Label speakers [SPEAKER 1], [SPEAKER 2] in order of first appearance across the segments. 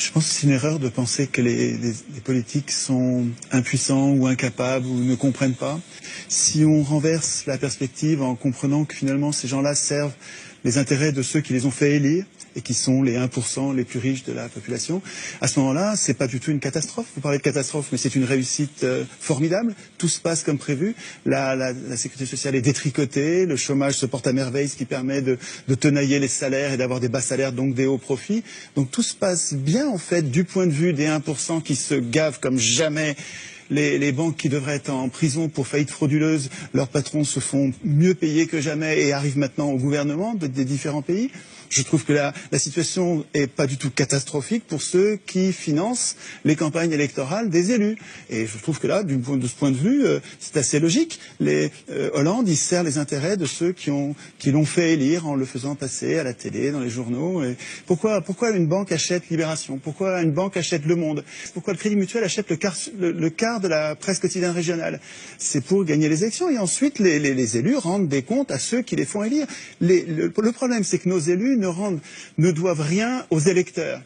[SPEAKER 1] Je pense que c'est une erreur de penser que les politiques sont impuissants ou incapables ou ne comprennent pas. Si on renverse la perspective en comprenant que finalement ces gens-là servent les intérêts de ceux qui les ont fait élire et qui sont les 1% les plus riches de la population, à ce moment-là, c'est pas du tout une catastrophe. Vous parlez de catastrophe, mais c'est une réussite formidable. Tout se passe comme prévu. La sécurité sociale est détricotée, le chômage se porte à merveille, ce qui permet de tenailler les salaires et d'avoir des bas salaires, donc des hauts profits. Donc tout se passe bien, en fait, du point de vue des 1% qui se gavent comme jamais. Les banques qui devraient être en prison pour faillite frauduleuse, leurs patrons se font mieux payer que jamais et arrivent maintenant au gouvernement des différents pays. Je trouve que la situation est pas du tout catastrophique pour ceux qui financent les campagnes électorales des élus. Et je trouve que là, de ce point de vue, c'est assez logique. Hollande, il sert les intérêts de ceux qui l'ont fait élire en le faisant passer à la télé, dans les journaux. Et pourquoi une banque achète Libération? Pourquoi une banque achète Le Monde? Pourquoi le Crédit Mutuel achète le quart de la presse quotidienne régionale? C'est pour gagner les élections. Et ensuite, les élus rendent des comptes à ceux qui les font élire. Le problème, c'est que nos élus ne doivent rien aux électeurs.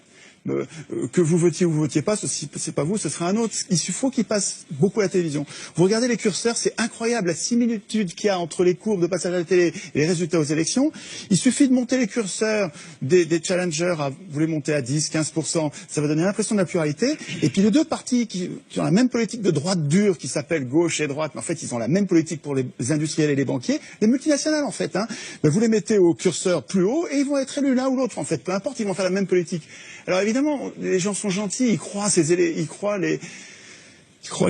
[SPEAKER 1] Que vous votiez ou vous votiez pas, c'est pas vous, ce sera un autre. Il faut qu'ils passent beaucoup à la télévision. Vous regardez les curseurs, c'est incroyable la similitude qu'il y a entre les courbes de passage à la télé et les résultats aux élections. Il suffit de monter les curseurs des challengers, vous les montez à 10, 15%, ça va donner l'impression de la pluralité. Et puis les deux partis qui ont la même politique de droite dure, qui s'appelle gauche et droite, mais en fait ils ont la même politique pour les industriels et les banquiers, les multinationales en fait. Ben, vous les mettez au curseur plus haut et ils vont être élus l'un ou l'autre en fait, peu importe, ils vont faire la même politique. Alors évidemment, les gens sont gentils, ils croient les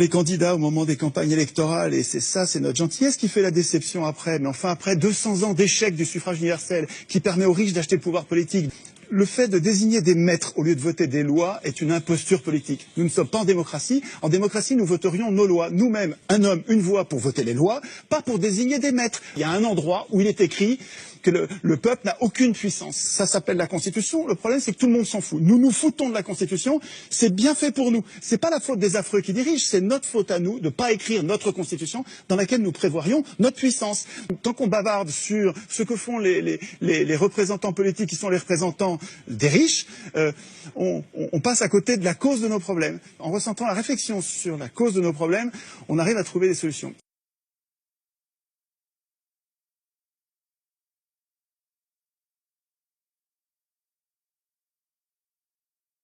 [SPEAKER 1] candidats au moment des campagnes électorales, et c'est notre gentillesse qui fait la déception après. Mais enfin, après 200 ans d'échec du suffrage universel, qui permet aux riches d'acheter le pouvoir politique, le fait de désigner des maîtres au lieu de voter des lois est une imposture politique. Nous ne sommes pas en démocratie. En démocratie, nous voterions nos lois. Nous-mêmes, un homme, une voix pour voter les lois, pas pour désigner des maîtres. Il y a un endroit où il est écrit que le peuple n'a aucune puissance. Ça s'appelle la Constitution. Le problème, c'est que tout le monde s'en fout. Nous nous foutons de la Constitution. C'est bien fait pour nous. C'est pas la faute des affreux qui dirigent. C'est notre faute à nous de ne pas écrire notre Constitution dans laquelle nous prévoirions notre puissance. Tant qu'on bavarde sur ce que font les représentants politiques qui sont les représentants des riches, on passe à côté de la cause de nos problèmes. En ressentant la réflexion sur la cause de nos problèmes, on arrive à trouver des solutions.